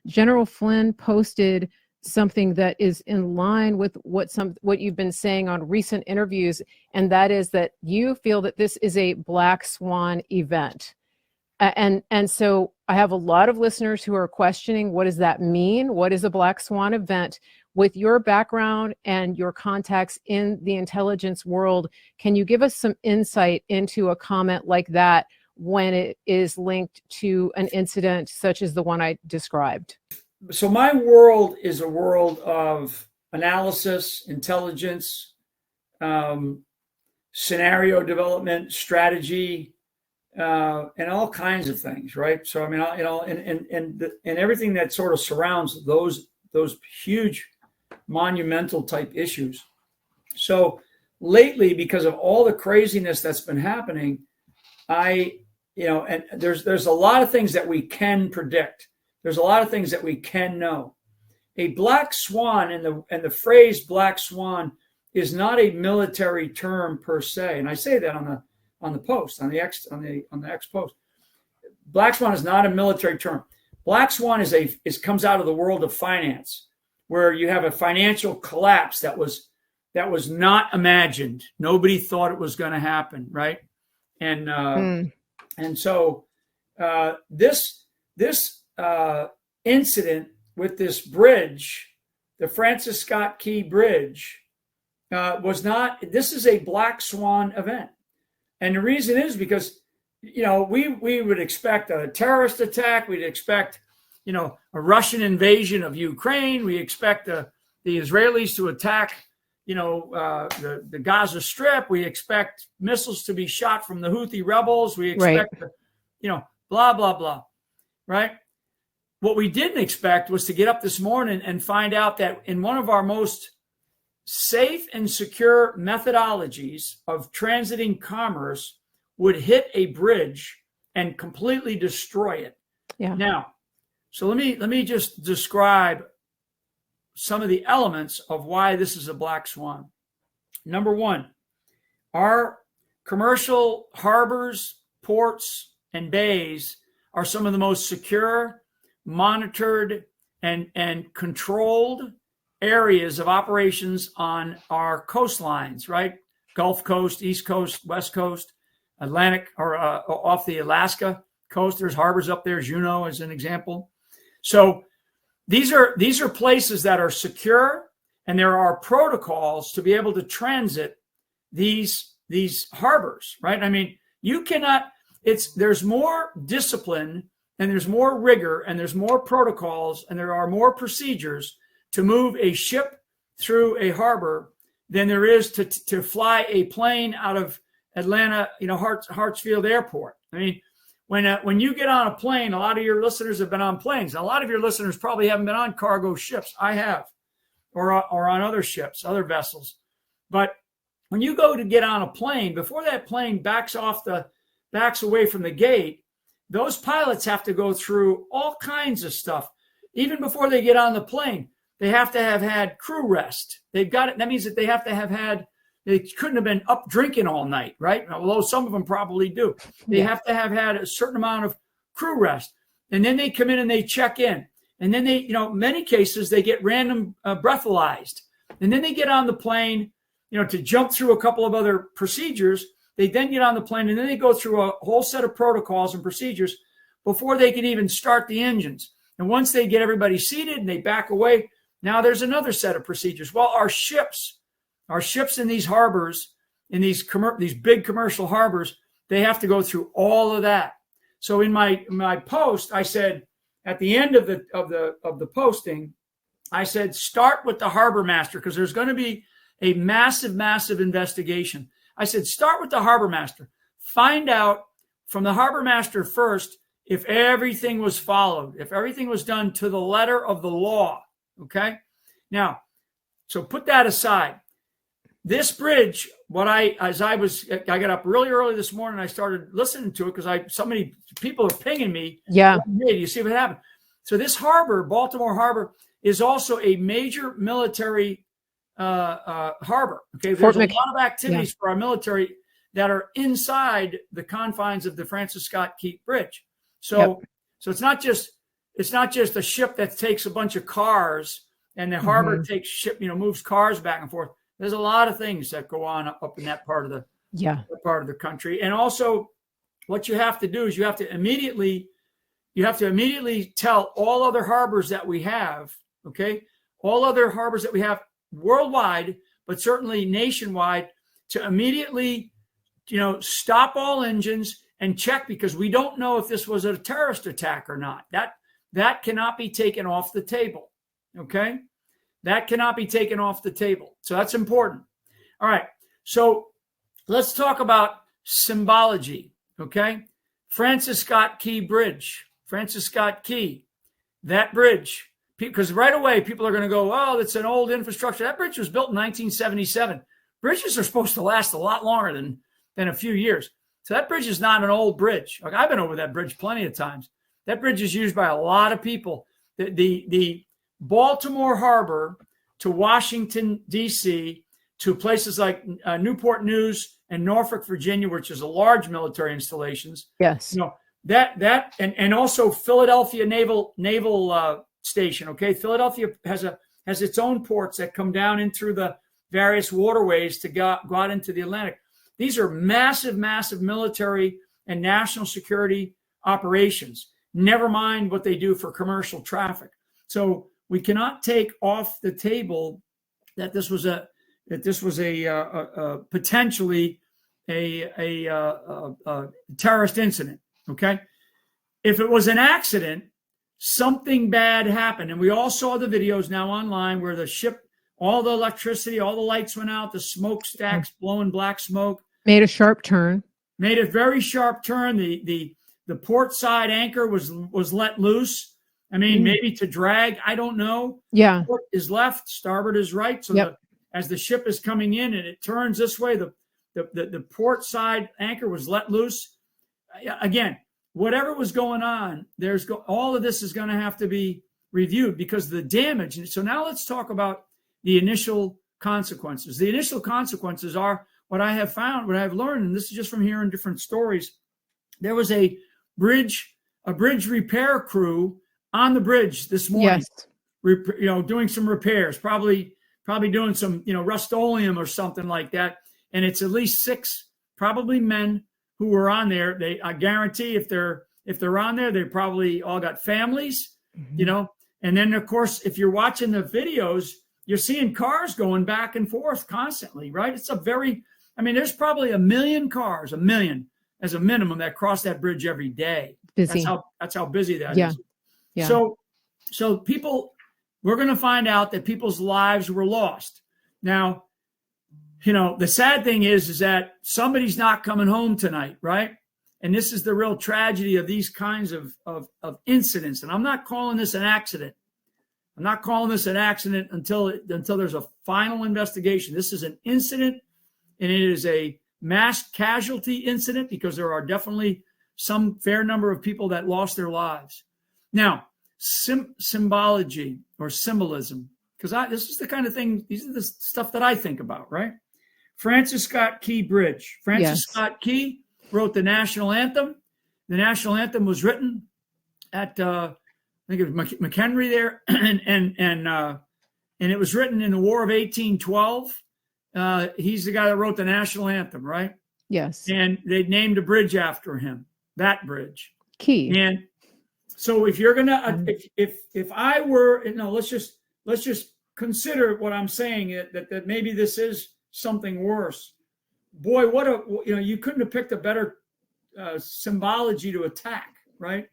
General Flynn posted something that is in line with what you've been saying on recent interviews, and that is that you feel that this is a black swan event. And so I have a lot of listeners who are questioning, what does that mean? What is a black swan event? With your background and your contacts in the intelligence world, can you give us some insight into a comment like that when it is linked to an incident such as the one I described? So my world is a world of analysis, intelligence, scenario development, strategy, and all kinds of things, right? So I mean, and everything that sort of surrounds those huge, monumental type issues. So lately, because of all the craziness that's been happening, and there's a lot of things that we can predict. There's a lot of things that we can know. A black swan, and the phrase black swan is not a military term per se. And I say that on the post, on the X post. Black swan is not a military term. Black swan comes out of the world of finance, where you have a financial collapse that was not imagined. Nobody thought it was going to happen, right? And so this incident with this bridge, the Francis Scott Key Bridge, was not. This is a black swan event, and the reason is because we would expect a terrorist attack. We'd expect a Russian invasion of Ukraine. We expect the Israelis to attack the Gaza Strip. We expect missiles to be shot from the Houthi rebels. We expect, blah, blah, blah, right? What we didn't expect was to get up this morning and find out that in one of our most safe and secure methodologies of transiting commerce would hit a bridge and completely destroy it. Yeah. Now, so let me just describe some of the elements of why this is a black swan. Number one, our commercial harbors, ports, and bays are some of the most secure, monitored, and controlled areas of operations on our coastlines, right? Gulf Coast, East Coast, West Coast, Atlantic, or off the Alaska coast. There's harbors up there, Juneau as an example. So these are places that are secure, and there are protocols to be able to transit these harbors, right? I mean, you cannot. There's more discipline, and there's more rigor, and there's more protocols, and there are more procedures to move a ship through a harbor than there is to fly a plane out of Atlanta, Hartsfield Airport. I mean, when you get on a plane, a lot of your listeners have been on planes. A lot of your listeners probably haven't been on cargo ships. I have, or on other ships, other vessels. But when you go to get on a plane, before that plane backs away from the gate, those pilots have to go through all kinds of stuff. Even before they get on the plane, they have to have had crew rest. They've got it. That means that they have to have had. They couldn't have been up drinking all night, right? Although some of them probably do. They have to have had a certain amount of crew rest. And then they come in and they check in. And then they, many cases, they get random breathalyzed. And then they get on the plane, to jump through a couple of other procedures. They then get on the plane, and then they go through a whole set of protocols and procedures before they can even start the engines. And once they get everybody seated and they back away, now there's another set of procedures. Well, our ships in these harbors, in these big commercial harbors, they have to go through all of that. So in my post, I said at the end of the posting, I said start with the harbor master, because there's going to be a massive investigation. I said start with the harbor master. Find out from the harbor master first if everything was followed, if everything was done to the letter of the law. Okay, now, so put that aside. This bridge, I got up really early this morning. I started listening to it because so many people are pinging me. Yeah. Hey, do you see what happened? So this harbor, Baltimore Harbor, is also a major military harbor. Okay, there's a lot of activities for our military that are inside the confines of the Francis Scott Key Bridge. So it's not just it's not just a ship that takes a bunch of cars and the harbor takes ship, moves cars back and forth. There's a lot of things that go on up in that part of the country. And also what you have to do is you have to immediately tell all other harbors that we have, okay? All other harbors that we have worldwide, but certainly nationwide, to immediately, stop all engines and check, because we don't know if this was a terrorist attack or not. That cannot be taken off the table, okay? That cannot be taken off the table. So that's important. All right. So let's talk about symbology, okay? Francis Scott Key Bridge. Francis Scott Key, that bridge, because right away people are going to go, oh, that's an old infrastructure. That bridge was built in 1977. Bridges are supposed to last a lot longer than a few years. So that bridge is not an old bridge. Like, I've been over that bridge plenty of times. That bridge is used by a lot of people. The Baltimore Harbor to Washington, D.C., to places like Newport News and Norfolk, Virginia, which is a large military installations. Yes. That and also Philadelphia Naval Station. Okay, Philadelphia has its own ports that come down in through the various waterways to go out into the Atlantic. These are massive, massive military and national security operations. Never mind what they do for commercial traffic. So we cannot take off the table that this was a potentially a terrorist incident. Okay, if it was an accident, something bad happened, and we all saw the videos now online where the ship, all the electricity, all the lights went out, the smokestacks blowing black smoke. Made a sharp turn. Made a very sharp turn. The port side anchor was let loose. I mean, maybe to drag. I don't know. Yeah. Port is left, starboard is right. So as the ship is coming in and it turns this way, the port side anchor was let loose. Again, whatever was going on, all of this is going to have to be reviewed because of the damage. And so now let's talk about the initial consequences. The initial consequences are what I have found, what I've learned, and this is just from hearing different stories. There was a bridge repair crew on the bridge this morning, doing some repairs, probably doing some, Rust-Oleum or something like that. And it's at least 6, probably men who were on there. I guarantee if they're on there, they probably all got families, and then of course, if you're watching the videos, you're seeing cars going back and forth constantly, right? There's probably 1 million cars, 1 million as a minimum, that cross that bridge every day. Busy. That's how busy that is. Yeah. So people, we're going to find out that people's lives were lost. Now, the sad thing is that somebody's not coming home tonight, right? And this is the real tragedy of these kinds of incidents. And I'm not calling this an accident. I'm not calling this an accident until there's a final investigation. This is an incident, and it is a mass casualty incident because there are definitely some fair number of people that lost their lives. Now, symbology or symbolism, because this is the kind of thing, these are the stuff that I think about, right? Francis Scott Key Bridge. Francis Scott Key wrote the national anthem. The national anthem was written at I think it was McHenry there, and it was written in the War of 1812. He's the guy that wrote the national anthem, right? Yes. And they named a bridge after him. That bridge. Key. And so if you're gonna, if I were, let's just consider what I'm saying, that maybe this is something worse. Boy, you couldn't have picked a better symbology to attack, right?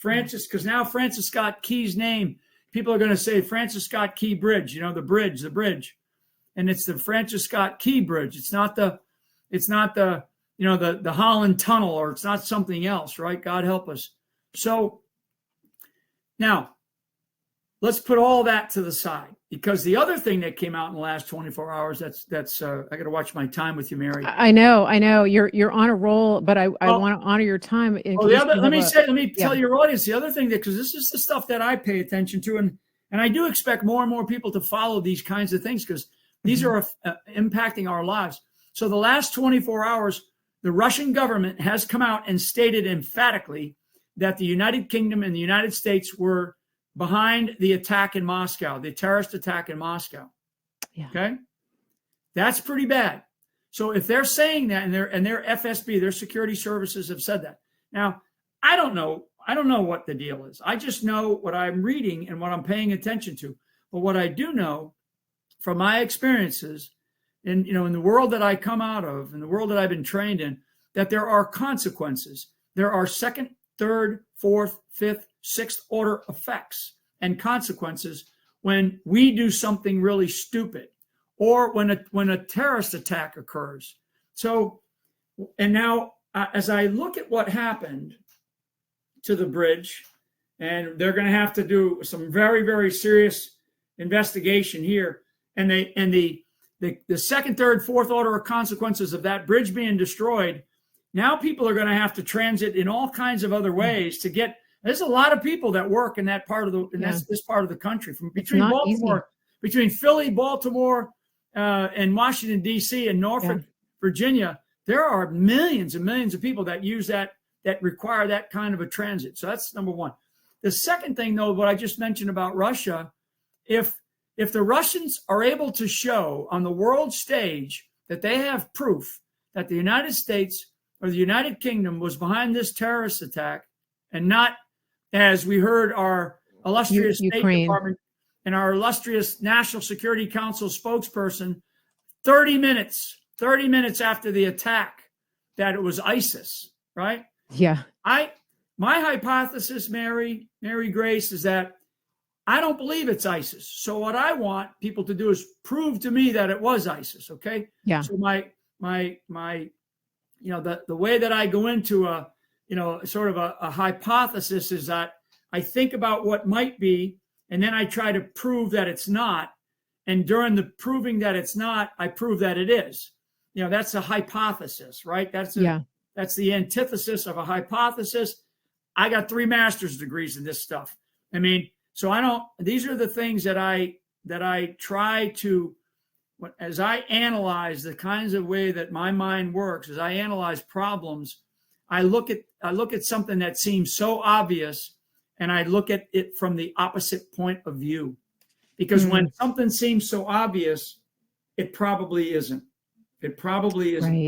Because now Francis Scott Key's name, people are going to say Francis Scott Key Bridge, the bridge, and it's the Francis Scott Key Bridge. It's not the Holland Tunnel, or it's not something else, right? God help us. So now let's put all that to the side, because the other thing that came out in the last 24 hours, that's I got to watch my time with you, Mary. I know you're on a roll, but I want to honor your time. Let me tell your audience the other thing, because this is the stuff that I pay attention to, and I do expect more and more people to follow these kinds of things, because these are impacting our lives. So the last 24 hours, the Russian government has come out and stated emphatically that the United Kingdom and the United States were behind the attack in Moscow, the terrorist attack in Moscow. Yeah. Okay. That's pretty bad. So if they're saying that, and their FSB, their security services have said that. Now, I don't know what the deal is. I just know what I'm reading and what I'm paying attention to. But what I do know from my experiences in the world that I come out of, in the world that I've been trained in, that there are consequences. There are second, third, fourth, fifth, sixth order effects and consequences when we do something really stupid, or when a terrorist attack occurs. So, and now as I look at what happened to the bridge, and they're going to have to do some very, very serious investigation here, and the second, third, fourth order of consequences of that bridge being destroyed. Now people are going to have to transit in all kinds of other ways to get. There's a lot of people that work in that part of this part of the country, from between Baltimore, between Philly, Baltimore, and Washington D.C. and Norfolk, Virginia. There are millions and millions of people that use that require that kind of a transit. So that's number one. The second thing, though, what I just mentioned about Russia, if the Russians are able to show on the world stage that they have proof that the United States or the United Kingdom was behind this terrorist attack, and not, as we heard our illustrious State Department and our illustrious National Security Council spokesperson 30 minutes after the attack, that it was ISIS, right? Yeah. My hypothesis, Mary Grace, is that I don't believe it's ISIS. So what I want people to do is prove to me that it was ISIS. Okay. Yeah. So my the way that I go into sort of a hypothesis is that I think about what might be, and then I try to prove that it's not. And during the proving that it's not, I prove that it is. That's a hypothesis, right? That's the antithesis of a hypothesis. I got 3 master's degrees in this stuff. I mean, so these are the things that I try to, as I analyze the kinds of way that my mind works, as I analyze problems, I look at something that seems so obvious, and I look at it from the opposite point of view. Because when something seems so obvious, it probably isn't. It probably isn't. Right.